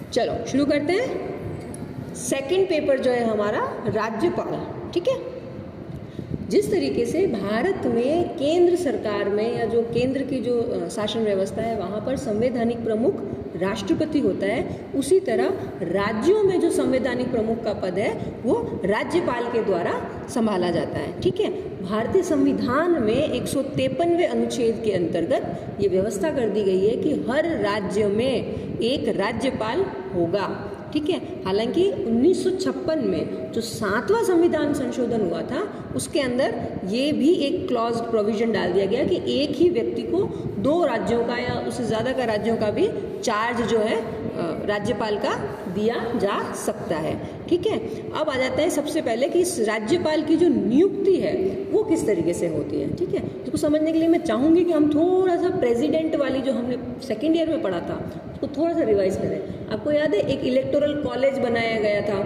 चलो शुरू करते हैं। सेकंड पेपर जो है हमारा राज्यपाल, ठीक है। जिस तरीके से भारत में केंद्र सरकार में या जो केंद्र की जो शासन व्यवस्था है वहाँ पर संवैधानिक प्रमुख राष्ट्रपति होता है, उसी तरह राज्यों में जो संवैधानिक प्रमुख का पद है वो राज्यपाल के द्वारा संभाला जाता है, ठीक है। भारतीय संविधान में 153वें अनुच्छेद के अंतर्गत ये व्यवस्था कर दी गई है कि हर राज्य में एक राज्यपाल होगा, ठीक है। हालांकि 1956 में जो 7वां संविधान संशोधन हुआ था उसके अंदर ये भी एक क्लॉज प्रोविजन डाल दिया गया कि एक ही व्यक्ति को 2 राज्यों का या उससे ज़्यादा का राज्यों का भी चार्ज जो है राज्यपाल का दिया जा सकता है, ठीक है। अब आ जाता है सबसे पहले कि इस राज्यपाल की जो नियुक्ति है वो किस तरीके से होती है, ठीक है। इसको समझने के लिए मैं चाहूँगी कि हम थोड़ा सा प्रेसिडेंट वाली जो हमने सेकेंड ईयर में पढ़ा था उसको थोड़ा सा रिवाइज करें। आपको याद है एक इलेक्टोरल कॉलेज बनाया गया था,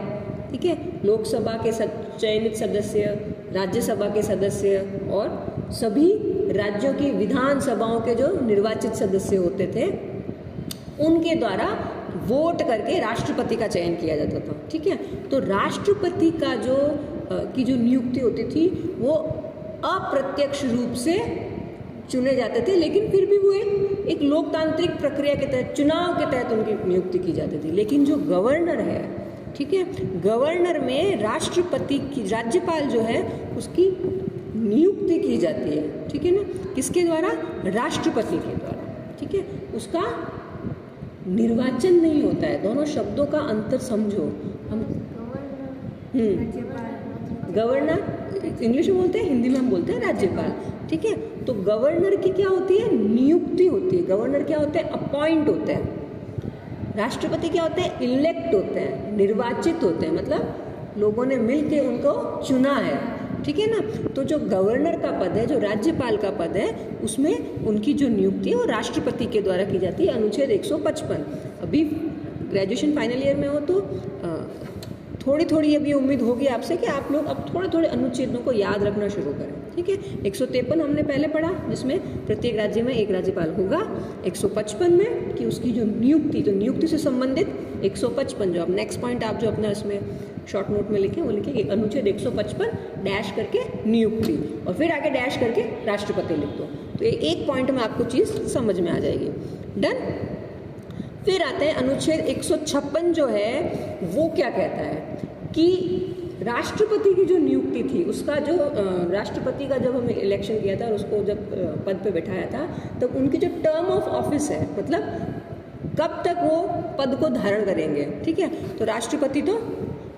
ठीक है। लोकसभा के चयनित सदस्य, राज्यसभा के सदस्य और सभी राज्यों की विधानसभाओं के जो निर्वाचित सदस्य होते थे उनके द्वारा वोट करके राष्ट्रपति का चयन किया जाता था, ठीक है। तो राष्ट्रपति का की जो नियुक्ति होती थी वो अप्रत्यक्ष रूप से चुने जाते थे, लेकिन फिर भी वो एक लोकतांत्रिक प्रक्रिया के तहत, चुनाव के तहत उनकी नियुक्ति की जाती थी। लेकिन जो गवर्नर है, ठीक है, गवर्नर में राष्ट्रपति की, राज्यपाल जो है उसकी नियुक्ति की जाती है, ठीक है ना, किसके द्वारा? राष्ट्रपति के द्वारा, ठीक है। उसका निर्वाचन नहीं होता है। दोनों शब्दों का अंतर समझो। हम गवर्नर इंग्लिश में बोलते हैं, हिंदी में हम बोलते हैं राज्यपाल, ठीक है। तो गवर्नर की क्या होती है? नियुक्ति होती है। गवर्नर क्या होते हैं? अपॉइंट होते हैं। राष्ट्रपति क्या होते हैं? इलेक्ट होते हैं, निर्वाचित होते हैं, मतलब लोगों ने मिलके उनको चुना है, ठीक है ना। तो जो गवर्नर का पद है, जो राज्यपाल का पद है, उसमें उनकी जो नियुक्ति है वो राष्ट्रपति के द्वारा की जाती है, अनुच्छेद 155। अभी ग्रेजुएशन फाइनल ईयर में हो तो थोड़ी थोड़ी अभी उम्मीद होगी आपसे कि आप लोग अब थोड़े थोड़े अनुच्छेदों को याद रखना शुरू करें, ठीक है। 153 हमने पहले पढ़ा जिसमें प्रत्येक राज्य में एक राज्यपाल होगा। 155 में कि उसकी जो नियुक्ति, तो नियुक्ति से संबंधित 155 जो अब नेक्स्ट पॉइंट आप जो अपना इसमें शॉर्ट नोट में लिखें वो लिखें अनुच्छेद 155 डैश करके नियुक्ति और फिर आगे डैश करके राष्ट्रपति लिख दो, तो एक पॉइंट में आपको चीज़ समझ में आ जाएगी। डन। फिर आते हैं अनुच्छेद 156 जो है वो क्या कहता है कि राष्ट्रपति की जो नियुक्ति थी उसका जो राष्ट्रपति का जब हमने इलेक्शन किया था और उसको जब पद पे बैठाया था तब उनकी जो टर्म ऑफ ऑफिस है, मतलब कब तक वो पद को धारण करेंगे, ठीक है। तो राष्ट्रपति तो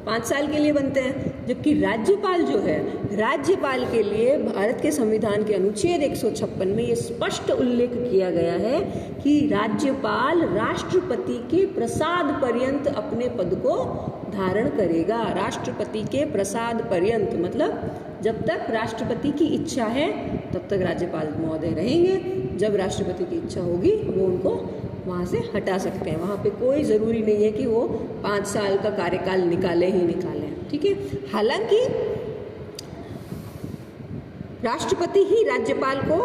5 साल के लिए बनते हैं, जबकि राज्यपाल जो है, राज्यपाल के लिए भारत के संविधान के अनुच्छेद 156 में ये स्पष्ट उल्लेख किया गया है कि राज्यपाल राष्ट्रपति के प्रसाद पर्यंत अपने पद को धारण करेगा। राष्ट्रपति के प्रसाद पर्यंत मतलब जब तक राष्ट्रपति की इच्छा है तब तक राज्यपाल महोदय रहेंगे, जब राष्ट्रपति की इच्छा होगी वो उनको वहाँ से हटा सकते हैं। वहाँ पे कोई ज़रूरी नहीं है कि वो 5 साल का कार्यकाल निकाले ही निकालें, ठीक है। हालांकि राष्ट्रपति ही राज्यपाल को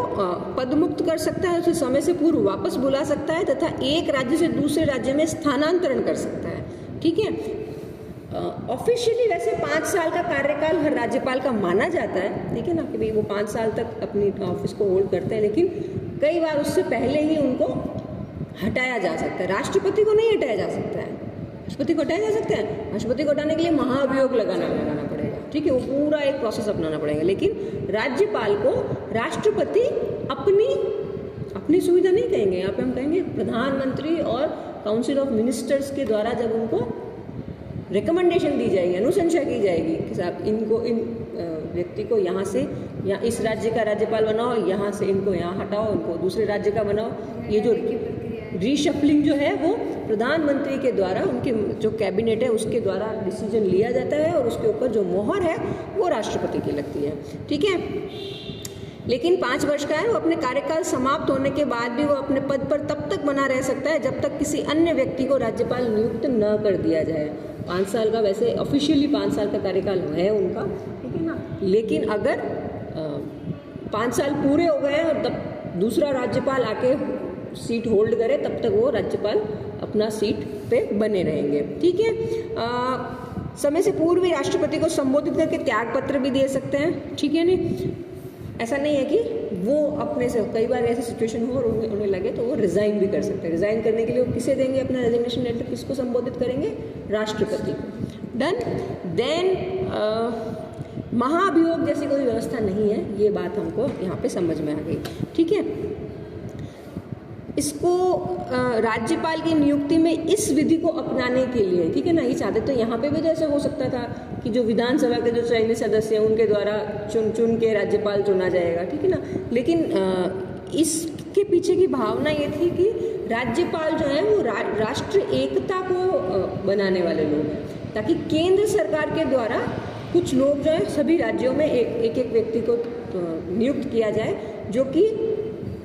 पदमुक्त कर सकता है, उसे समय से पूर्व वापस बुला सकता है तथा एक राज्य से दूसरे राज्य में स्थानांतरण कर सकता है, ठीक है। ऑफिशियली वैसे 5 साल का कार्यकाल हर राज्यपाल का माना जाता है, ठीक है ना, कि भाई वो 5 साल तक अपनी ऑफिस को होल्ड करते हैं, लेकिन कई बार उससे पहले ही उनको हटाया जा सकता है। राष्ट्रपति को नहीं हटाया जा सकता है। राष्ट्रपति को हटाया जा सकता है? राष्ट्रपति को हटाने के लिए महाभियोग लगाना पड़ेगा, ठीक है, वो पूरा एक प्रोसेस अपनाना पड़ेगा। लेकिन राज्यपाल को राष्ट्रपति अपनी सुविधा नहीं कहेंगे, यहाँ पे हम कहेंगे प्रधानमंत्री और काउंसिल ऑफ मिनिस्टर्स के द्वारा जब उनको रिकमेंडेशन दी जाएगी, अनुशंसा की जाएगी कि साहब इनको, इन व्यक्ति को यहाँ से या इस राज्य का राज्यपाल बनाओ, यहाँ से इनको यहाँ हटाओ, इनको दूसरे राज्य का बनाओ, ये जो रीशफलिंग जो है वो प्रधानमंत्री के द्वारा, उनके जो कैबिनेट है उसके द्वारा डिसीजन लिया जाता है और उसके ऊपर जो मोहर है वो राष्ट्रपति की लगती है, ठीक है। लेकिन 5 वर्ष का है, वो अपने कार्यकाल समाप्त होने के बाद भी वो अपने पद पर तब तक बना रह सकता है जब तक किसी अन्य व्यक्ति को राज्यपाल नियुक्त न कर दिया जाए। 5 साल का वैसे ऑफिशियली 5 साल का कार्यकाल है उनका, ठीक है ना। लेकिन अगर 5 साल पूरे हो गए और तब दूसरा राज्यपाल आके सीट होल्ड करे तब तक वो राज्यपाल अपना सीट पे बने रहेंगे। ठीक है, समय से पूर्व ही राष्ट्रपति को संबोधित करके त्याग पत्र भी दे सकते हैं। ठीक है नहीं, ऐसा नहीं है कि वो अपने से, कई बार ऐसी सिचुएशन हो और उन्हें लगे तो वो रिजाइन भी कर सकते हैं। रिजाइन करने के लिए वो किसे देंगे अपना रेजिग्नेशन लेटर, किसको संबोधित करेंगे? राष्ट्रपति को। डन। देन महाभियोग जैसी कोई व्यवस्था नहीं है, ये बात हमको यहाँ पे समझ में आ गई। ठीक है, इसको राज्यपाल की नियुक्ति में इस विधि को अपनाने के लिए, ठीक है ना, ये चाहते तो यहाँ पे भी तो ऐसा हो सकता था कि जो विधानसभा के जो चयनित सदस्य हैं उनके द्वारा चुन के राज्यपाल चुना जाएगा। ठीक है ना, लेकिन इसके पीछे की भावना ये थी कि राज्यपाल जो है वो राष्ट्र एकता को बनाने वाले लोग हैं, ताकि केंद्र सरकार के द्वारा कुछ लोग जो है सभी राज्यों में एक एक व्यक्ति को नियुक्त किया जाए जो कि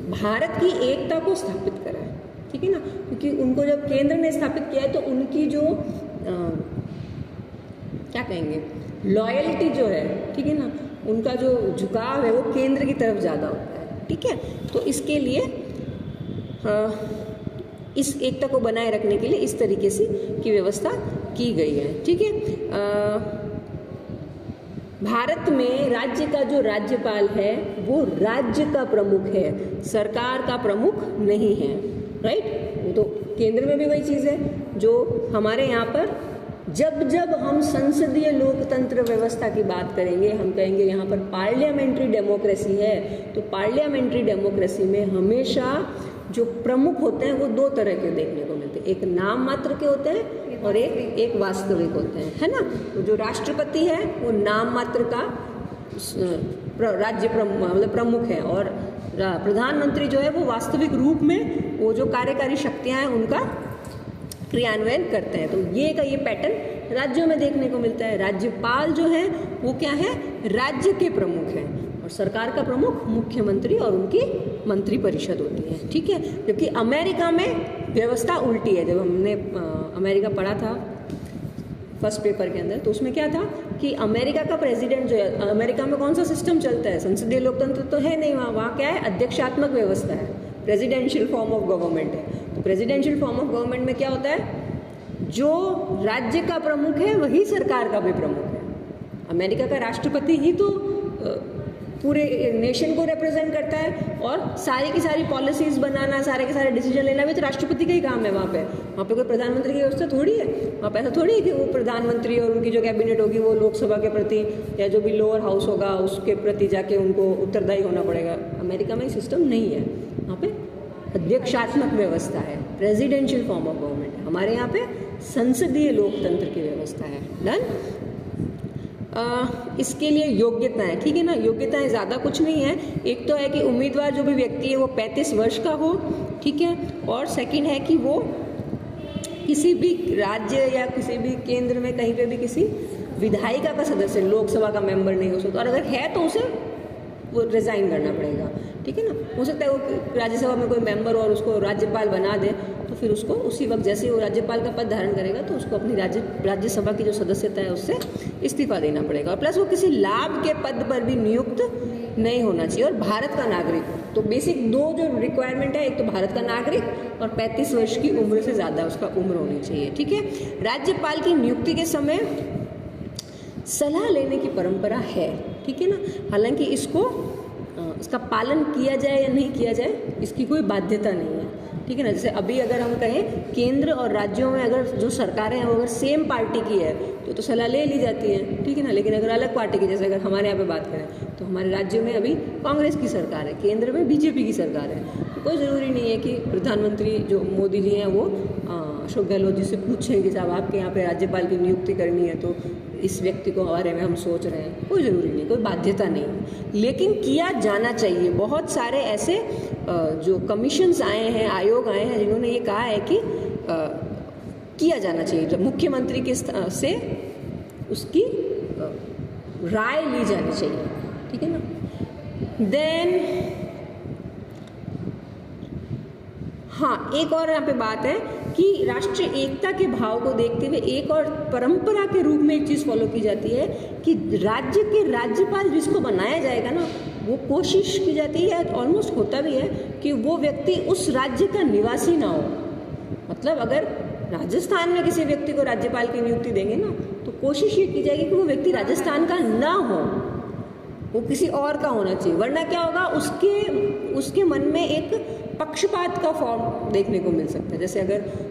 भारत की एकता को स्थापित कराए। ठीक है ना, क्योंकि उनको जब केंद्र ने स्थापित किया है तो उनकी जो क्या कहेंगे, लॉयल्टी जो है, ठीक है ना, उनका जो झुकाव है वो केंद्र की तरफ ज़्यादा होता है। ठीक है, तो इसके लिए इस एकता को बनाए रखने के लिए इस तरीके से की व्यवस्था की गई है। ठीक है, भारत में राज्य का जो राज्यपाल है वो राज्य का प्रमुख है, सरकार का प्रमुख नहीं है। राइट, वो तो केंद्र में भी वही चीज़ है जो हमारे यहाँ पर जब हम संसदीय लोकतंत्र व्यवस्था की बात करेंगे, हम कहेंगे यहाँ पर पार्लियामेंट्री डेमोक्रेसी है, तो पार्लियामेंट्री डेमोक्रेसी में हमेशा जो प्रमुख होते हैं वो दो तरह के देखने को मिलते हैं, एक नाम मात्र के होते हैं और एक वास्तविक होते हैं, है ना। तो जो राष्ट्रपति है वो नाम मात्र का राज्य प्रमुख है, और प्रधानमंत्री जो है वो वास्तविक रूप में वो जो कार्यकारी शक्तियां हैं उनका क्रियान्वयन करते हैं। तो ये पैटर्न राज्यों में देखने को मिलता है। राज्यपाल जो है वो क्या है, राज्य के प्रमुख हैं, और सरकार का प्रमुख मुख्यमंत्री और उनकी मंत्री परिषद होती है। ठीक है, जबकि अमेरिका में व्यवस्था उल्टी है। जब हमने अमेरिका पढ़ा था फर्स्ट पेपर के अंदर, तो उसमें क्या था कि अमेरिका का प्रेसिडेंट जो है, अमेरिका में कौन सा सिस्टम चलता है, संसदीय लोकतंत्र तो है नहीं, वहाँ क्या है, अध्यक्षात्मक व्यवस्था है, प्रेसिडेंशियल फॉर्म ऑफ गवर्नमेंट है। तो प्रेसिडेंशियल फॉर्म ऑफ गवर्नमेंट में क्या होता है, जो राज्य का प्रमुख है वही सरकार का भी प्रमुख है। अमेरिका का राष्ट्रपति ही तो पूरे नेशन को रिप्रेजेंट करता है, और सारी की सारी पॉलिसीज बनाना, सारे के सारे डिसीजन लेना भी तो राष्ट्रपति का ही काम है। वहाँ पे कोई प्रधानमंत्री की व्यवस्था थोड़ी है। वहाँ पे ऐसा थोड़ी है कि वो प्रधानमंत्री और उनकी जो कैबिनेट होगी वो लोकसभा के प्रति या जो भी लोअर हाउस होगा उसके प्रति जाके उनको उत्तरदायी होना पड़ेगा। अमेरिका में सिस्टम नहीं है, वहाँ पे अध्यक्षात्मक व्यवस्था है, प्रेसिडेंशियल फॉर्म ऑफ गवर्नमेंट है। हमारे यहाँ पे संसदीय लोकतंत्र की व्यवस्था है। डन। इसके लिए योग्यताएं, ठीक है ना, योग्यताएं ज़्यादा कुछ नहीं है। एक तो है कि उम्मीदवार जो भी व्यक्ति है वो 35 वर्ष का हो, ठीक है, और सेकंड है कि वो किसी भी राज्य या किसी भी केंद्र में कहीं पे भी किसी विधायिका का सदस्य, लोकसभा का मेंबर नहीं हो सकता, और अगर है तो उसे वो रिज़ाइन करना पड़ेगा। ठीक है ना, हो सकता है वो राज्यसभा में कोई मेंबर और उसको राज्यपाल बना दे, तो फिर उसको उसी वक्त जैसे वो राज्यपाल का पद धारण करेगा तो उसको अपनी राज्यसभा की जो सदस्यता है उससे इस्तीफा देना पड़ेगा। और प्लस वो किसी लाभ के पद पर भी नियुक्त नहीं होना चाहिए, और भारत का नागरिक। तो बेसिक दो जो रिक्वायरमेंट है, एक तो भारत का नागरिक और 35 वर्ष की उम्र से ज़्यादा उसका उम्र होनी चाहिए। ठीक है, राज्यपाल की नियुक्ति के समय सलाह लेने की परंपरा है। ठीक है ना, हालांकि इसका पालन किया जाए या नहीं किया जाए इसकी कोई बाध्यता नहीं है। ठीक है ना, जैसे अभी अगर हम कहें केंद्र और राज्यों में अगर जो सरकारें हैं वो अगर सेम पार्टी की है तो सलाह ले ली जाती है। ठीक है ना, लेकिन अगर अलग पार्टी की, जैसे अगर हमारे यहाँ पे बात करें तो हमारे राज्य में अभी कांग्रेस की सरकार है, केंद्र में बीजेपी की सरकार है, तो कोई ज़रूरी नहीं है कि प्रधानमंत्री जो मोदी जी हैं वो अशोक गहलोत जी से पूछें कि साहब आपके यहाँ पे राज्यपाल की नियुक्ति करनी है तो इस व्यक्ति को बारे में हम सोच रहे हैं। कोई ज़रूरी नहीं, कोई बाध्यता नहीं, लेकिन किया जाना चाहिए। बहुत सारे ऐसे जो कमीशंस आए हैं, आयोग आए हैं, जिन्होंने ये कहा है कि किया जाना चाहिए। जब मुख्यमंत्री के से उसकी राय ली जानी चाहिए। ठीक है ना। देन हाँ, एक और यहाँ पे बात है कि राष्ट्रीय एकता के भाव को देखते हुए एक और परंपरा के रूप में एक चीज़ फॉलो की जाती है कि राज्य के राज्यपाल जिसको बनाया जाएगा ना, वो कोशिश की जाती है, ऑलमोस्ट होता भी है, कि वो व्यक्ति उस राज्य का निवासी ना हो। मतलब अगर राजस्थान में किसी व्यक्ति को राज्यपाल की नियुक्ति देंगे ना, तो कोशिश ये की जाएगी कि वो व्यक्ति राजस्थान का ना हो, वो किसी और का होना चाहिए, वरना क्या होगा, उसके मन में एक पक्षपात का फॉर्म देखने को मिल सकता है।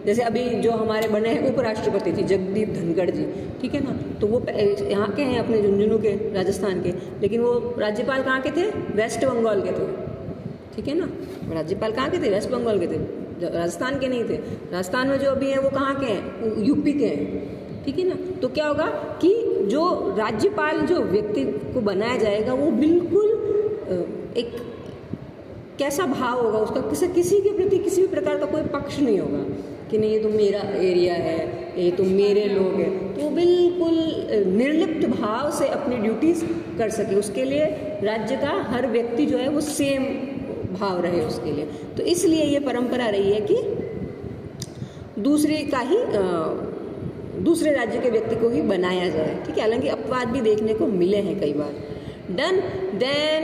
जैसे अभी जो हमारे बने हैं उपराष्ट्रपति जी जगदीप धनखड़ जी, ठीक है ना, तो वो यहाँ के हैं, अपने झुंझुनू के, राजस्थान के, लेकिन वो राज्यपाल कहाँ के थे, वेस्ट बंगाल के थे, ठीक है ना, राज्यपाल कहाँ के थे, वेस्ट बंगाल के थे, राजस्थान के नहीं थे। राजस्थान में जो अभी हैं वो कहाँ के हैं, यूपी के हैं, ठीक है ना। तो क्या होगा कि जो राज्यपाल जो व्यक्ति को बनाया जाएगा वो बिल्कुल एक कैसा भाव होगा उसका, किसी के प्रति किसी भी प्रकार का कोई पक्ष नहीं होगा कि नहीं ये तो मेरा एरिया है, ये तो मेरे लोग हैं, तो बिल्कुल निर्लिप्त भाव से अपनी ड्यूटीज कर सके। उसके लिए राज्य का हर व्यक्ति जो है वो सेम भाव रहे उसके लिए। तो इसलिए ये परंपरा रही है कि दूसरे राज्य के व्यक्ति को ही बनाया जाए, ठीक है। हालांकि अपवाद भी देखने को मिले हैं कई बार। डन। देन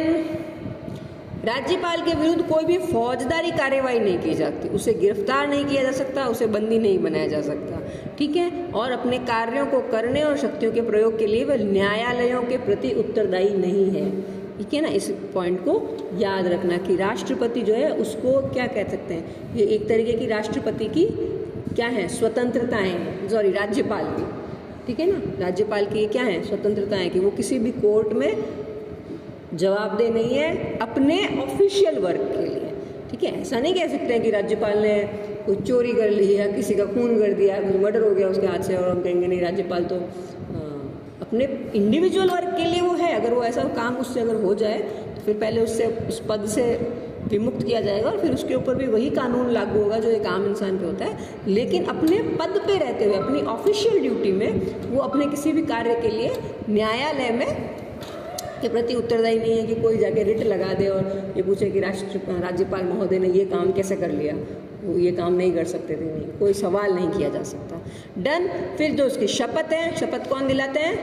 राज्यपाल के विरुद्ध कोई भी फौजदारी कार्यवाही नहीं की जाती, उसे गिरफ्तार नहीं किया जा सकता, उसे बंदी नहीं बनाया जा सकता, ठीक है। और अपने कार्यों को करने और शक्तियों के प्रयोग के लिए वह न्यायालयों के प्रति उत्तरदायी नहीं है, ठीक है ना। इस पॉइंट को याद रखना कि राष्ट्रपति जो है उसको क्या कह सकते हैं, ये एक तरीके की राष्ट्रपति की क्या है, स्वतंत्रताएं, सॉरी राज्यपाल की, ठीक है ना, राज्यपाल की क्या है, स्वतंत्रताएं कि वो किसी भी कोर्ट में जवाबदेह नहीं है अपने ऑफिशियल वर्क के लिए, ठीक है। ऐसा नहीं कह सकते हैं कि राज्यपाल ने कोई चोरी कर ली या किसी का खून कर दिया, मर्डर हो गया उसके हाथ से, और हम कहेंगे नहीं राज्यपाल तो अपने इंडिविजुअल वर्क के लिए वो है। अगर वो ऐसा काम उससे अगर हो जाए तो फिर पहले उससे उस पद से विमुक्त किया जाएगा और फिर उसके ऊपर भी वही कानून लागू होगा जो एक आम इंसान पे होता है। लेकिन अपने पद पे रहते हुए अपनी ऑफिशियल ड्यूटी में वो अपने किसी भी कार्य के लिए न्यायालय में के प्रति उत्तरदायी नहीं है कि कोई जाके रिट लगा दे और ये पूछे कि राज्यपाल महोदय ने ये काम कैसे कर लिया, वो ये काम नहीं कर सकते थे, नहीं, कोई सवाल नहीं किया जा सकता। डन। फिर जो उसकी शपथ है, शपथ कौन दिलाते हैं,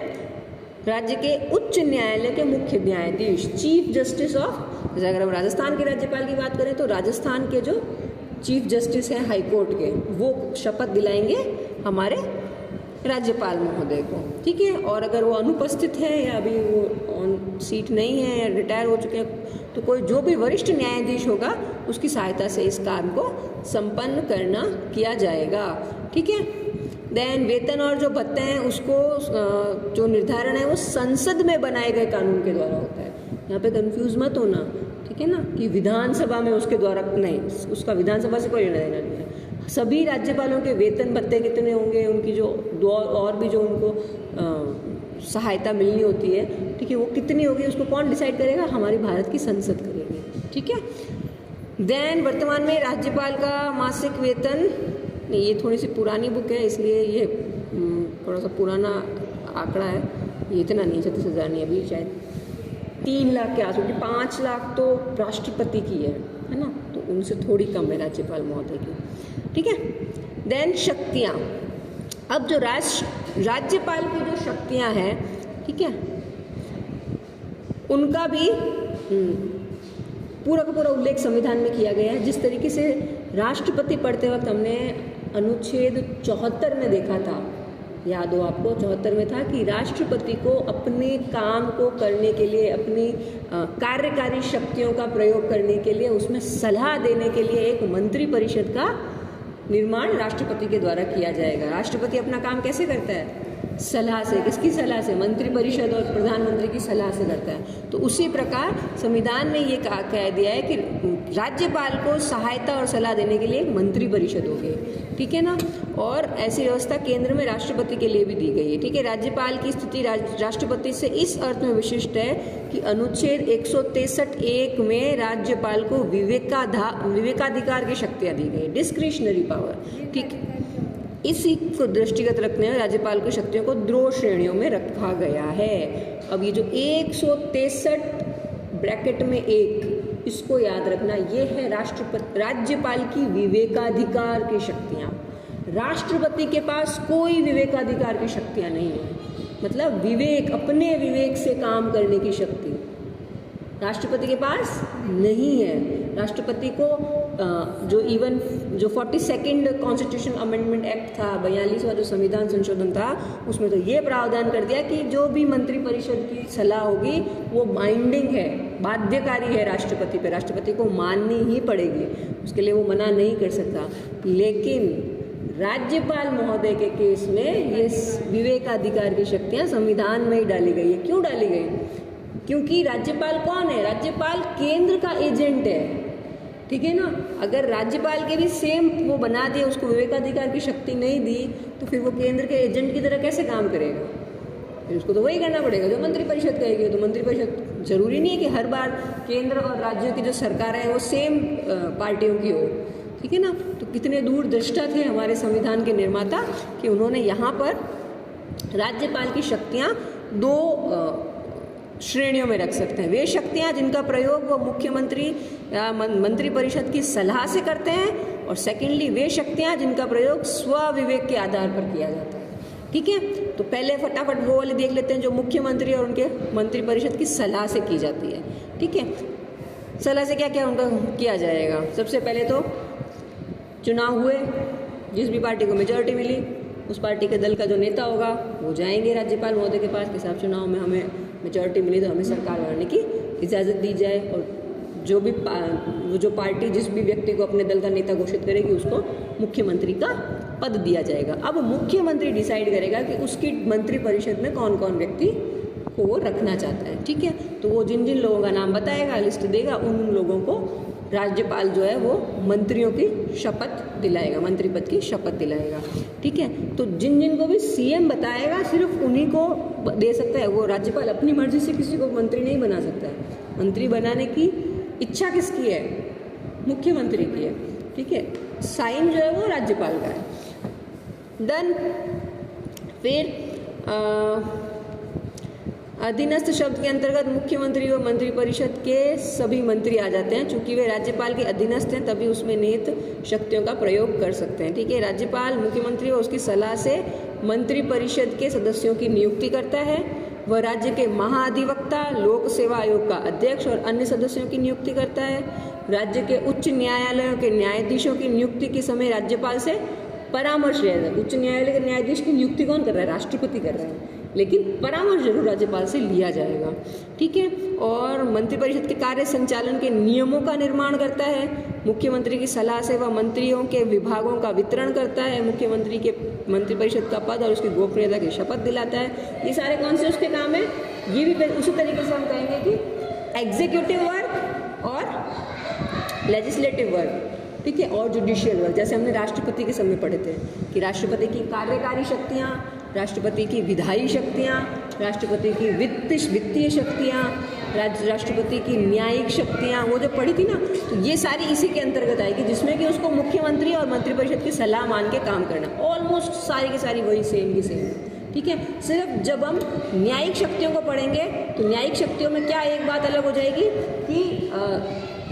राज्य के उच्च न्यायालय के मुख्य न्यायाधीश, चीफ जस्टिस ऑफ, जैसे अगर हम राजस्थान के राज्यपाल की बात करें तो राजस्थान के जो चीफ जस्टिस हैं हाई कोर्ट के, वो शपथ दिलाएंगे हमारे राज्यपाल महोदय को, ठीक है। और अगर वो अनुपस्थित है या अभी वो ऑन सीट नहीं है या रिटायर हो चुके हैं तो कोई जो भी वरिष्ठ न्यायाधीश होगा उसकी सहायता से इस काम को संपन्न किया जाएगा, ठीक है। देन वेतन और जो भत्ते हैं उसको जो निर्धारण है वो संसद में बनाए गए कानून के द्वारा होता है। यहाँ पे कंफ्यूज मत होना, ठीक है ना, कि विधानसभा में उसके द्वारा नहीं, उसका विधानसभा से कोई लेना देना नहीं है। सभी राज्यपालों के वेतन भत्ते कितने होंगे, उनकी जो और भी जो उनको सहायता मिलनी होती है, ठीक है, वो कितनी होगी उसको कौन डिसाइड करेगा, हमारी भारत की संसद करेगी, ठीक है। देन वर्तमान में राज्यपाल का मासिक वेतन, ये थोड़ी सी पुरानी बुक है इसलिए ये थोड़ा सा पुराना आंकड़ा है, ये इतना नहीं, 36,000 नहीं, अभी शायद 3 लाख के आसपास, 5 लाख तो राष्ट्रपति की है ना, तो उनसे थोड़ी कम है राज्यपाल महोदय की, ठीक है। देन शक्तियाँ, अब जो राज्यपाल की जो शक्तियाँ हैं, ठीक है, उनका भी पूरा का पूरा उल्लेख संविधान में किया गया है। जिस तरीके से राष्ट्रपति पढ़ते वक्त हमने अनुच्छेद 74 में देखा था, याद हो आपको, 74 में था कि राष्ट्रपति को अपने काम को करने के लिए, अपनी कार्यकारी शक्तियों का प्रयोग करने के लिए, उसमें सलाह देने के लिए एक मंत्री परिषद का निर्माण राष्ट्रपति के द्वारा किया जाएगा। राष्ट्रपति अपना काम कैसे करता है, सलाह से, किसकी सलाह से, मंत्री परिषद और प्रधानमंत्री की सलाह से करता है। तो उसी प्रकार संविधान में ये कह दिया है कि राज्यपाल को सहायता और सलाह देने के लिए एक मंत्री परिषद होगी, ठीक है ना। और ऐसी व्यवस्था केंद्र में राष्ट्रपति के लिए भी दी गई है, ठीक है। राज्यपाल की स्थिति राष्ट्रपति से इस अर्थ में विशिष्ट है कि अनुच्छेद 163(1) में राज्यपाल को विवेकाधिकार की शक्तियाँ दी गई, डिस्क्रिशनरी पावर, ठीक। इसी को दृष्टिगत रखने में राज्यपाल की शक्तियों को 2 श्रेणियों में रखा गया है। अब ये जो 163 ब्रैकेट में 1, इसको याद रखना, ये है राज्यपाल की विवेकाधिकार की शक्तियाँ। राष्ट्रपति के पास कोई विवेकाधिकार की शक्तियाँ नहीं है, मतलब विवेक, अपने विवेक से काम करने की शक्ति राष्ट्रपति के पास नहीं है। राष्ट्रपति को जो इवन जो 42nd कॉन्स्टिट्यूशन अमेंडमेंट एक्ट था, 42वां जो संविधान संशोधन था, उसमें तो ये प्रावधान कर दिया कि जो भी मंत्रिपरिषद की सलाह होगी वो बाइंडिंग है, बाध्यकारी है राष्ट्रपति पे, राष्ट्रपति को माननी ही पड़ेगी, उसके लिए वो मना नहीं कर सकता। लेकिन राज्यपाल महोदय के केस में ये विवेकाधिकार की शक्तियाँ संविधान में ही डाली गई है। क्यों डाली गई? क्योंकि राज्यपाल कौन है? राज्यपाल केंद्र का एजेंट है, ठीक है ना। अगर राज्यपाल के भी सेम वो बना दिए, उसको विवेकाधिकार की शक्ति नहीं दी, तो फिर वो केंद्र के एजेंट की तरह कैसे काम करेगा? फिर उसको तो वही करना पड़ेगा जो मंत्रिपरिषद कहेगी। तो मंत्रिपरिषद जरूरी नहीं है कि हर बार केंद्र और राज्यों की जो सरकार है वो सेम पार्टियों की हो, ठीक है ना। तो कितने दूरदृष्टा थे हमारे संविधान के निर्माता कि उन्होंने यहाँ पर राज्यपाल की शक्तियाँ दो श्रेणियों में रख सकते हैं। वे शक्तियाँ जिनका प्रयोग वो मुख्यमंत्री या मंत्रिपरिषद की सलाह से करते हैं, और सेकेंडली वे शक्तियाँ जिनका प्रयोग स्वविवेक के आधार पर किया जाता है, ठीक है। तो पहले फटाफट वो वाले देख लेते हैं जो मुख्यमंत्री और उनके मंत्रिपरिषद की सलाह से की जाती है, ठीक है। सलाह से क्या क्या उनका किया जाएगा? सबसे पहले तो चुनाव हुए, जिस भी पार्टी को मेजॉरिटी मिली उस पार्टी के दल का जो नेता होगा वो जाएंगे राज्यपाल महोदय के पास कि साहब चुनाव में हमें मेजॉरिटी मिली तो हमें सरकार बनाने की इजाज़त दी जाए, और जो भी जो पार्टी जिस भी व्यक्ति को अपने दल का नेता घोषित करेगी उसको मुख्यमंत्री का पद दिया जाएगा। अब मुख्यमंत्री डिसाइड करेगा कि उसकी मंत्रिपरिषद में कौन कौन व्यक्ति को वो रखना चाहता है, ठीक है। तो वो जिन जिन लोगों का नाम बताएगा, लिस्ट देगा, उन लोगों को राज्यपाल जो है वो मंत्रियों की शपथ दिलाएगा, मंत्री पद की शपथ दिलाएगा, ठीक है। तो जिन जिन को भी सीएम बताएगा सिर्फ उन्हीं को दे सकता है, वो राज्यपाल अपनी मर्जी से किसी को मंत्री नहीं बना सकता है। मंत्री बनाने की इच्छा किसकी है? मुख्यमंत्री की है, ठीक है। साइन जो है वो राज्यपाल का है। देन फिर अधीनस्थ शब्द के अंतर्गत मुख्यमंत्री व मंत्रिपरिषद के सभी मंत्री आ जाते हैं। चूंकि वे राज्यपाल के अधीनस्थ हैं तभी उसमें निहित शक्तियों का प्रयोग कर सकते हैं, ठीक है। राज्यपाल मुख्यमंत्री व उसकी सलाह से मंत्रिपरिषद के सदस्यों की नियुक्ति करता है। वह राज्य के महाधिवक्ता, लोक सेवा आयोग का अध्यक्ष और अन्य सदस्यों की नियुक्ति करता है। राज्य के उच्च न्यायालयों के न्यायाधीशों की नियुक्ति के समय राज्यपाल से परामर्श लिया जाता है। उच्च न्यायालय के न्यायाधीश की नियुक्ति कौन कर रहा है? राष्ट्रपति कर रहा है, लेकिन परामर्श जरूर राज्यपाल से लिया जाएगा, ठीक है। और मंत्रिपरिषद के कार्य संचालन के नियमों का निर्माण करता है। मुख्यमंत्री की सलाह से वह मंत्रियों के विभागों का वितरण करता है। मुख्यमंत्री के मंत्रिपरिषद का पद और उसकी गोपनीयता की शपथ दिलाता है। ये सारे कौन से उसके काम है? ये भी उसी तरीके से हम कहेंगे कि एग्जीक्यूटिव वर्क और लेजिस्लेटिव वर्क, ठीक है, और जुडिशियल वर्क। जैसे हमने राष्ट्रपति के समय पढ़े थे कि राष्ट्रपति की कार्यकारी शक्तियाँ, राष्ट्रपति की विधायी शक्तियाँ, राष्ट्रपति की वित्तीय शक्तियाँ, राष्ट्रपति की न्यायिक शक्तियाँ, वो जो पढ़ी थी ना, तो ये सारी इसी के अंतर्गत आएगी, जिसमें कि उसको मुख्यमंत्री और मंत्रिपरिषद की सलाह मान के काम करना। ऑलमोस्ट सारी की सारी वही सेम की सेम, ठीक है। सिर्फ जब हम न्यायिक शक्तियों को पढ़ेंगे तो न्यायिक शक्तियों में क्या एक बात अलग हो जाएगी कि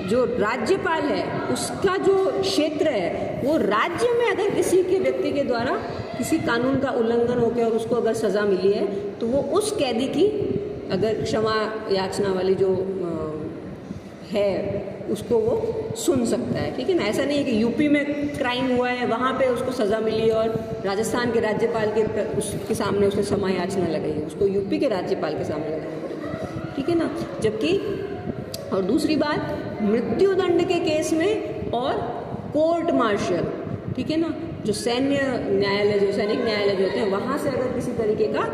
जो राज्यपाल है उसका जो क्षेत्र है वो राज्य में अगर किसी के व्यक्ति के द्वारा किसी कानून का उल्लंघन हो गया और उसको अगर सज़ा मिली है तो वो उस कैदी की अगर क्षमा याचना वाली जो है उसको वो सुन सकता है, ठीक है ना। ऐसा नहीं है कि यूपी में क्राइम हुआ है वहाँ पे उसको सज़ा मिली और राजस्थान के राज्यपाल के उसके सामने उसने क्षमा याचना लगाई है, उसको यूपी के राज्यपाल के सामने लगानी पड़ेगी, ठीक है ना। जबकि और दूसरी बात, मृत्युदंड के केस में और कोर्ट मार्शल, ठीक है ना, जो सैन्य न्यायालय जो सैनिक न्यायालय जो होते हैं वहाँ से अगर किसी तरीके का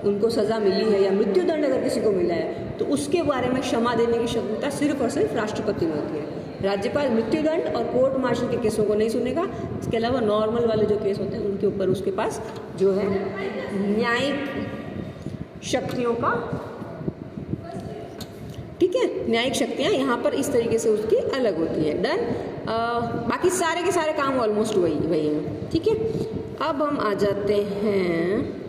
उनको सज़ा मिली है या मृत्युदंड अगर किसी को मिला है तो उसके बारे में क्षमा देने की क्षमता सिर्फ और सिर्फ राष्ट्रपति में होती है। राज्यपाल मृत्युदंड और कोर्ट मार्शल के केसों को नहीं सुनेगा। इसके अलावा नॉर्मल वाले जो केस होते हैं उनके ऊपर उसके पास जो है न्यायिक शक्तियों का, ठीक है, न्यायिक शक्तियाँ यहाँ पर इस तरीके से उसकी अलग होती है। डन। बाकी सारे के सारे काम ऑलमोस्ट वही हैं, ठीक है। अब हम आ जाते हैं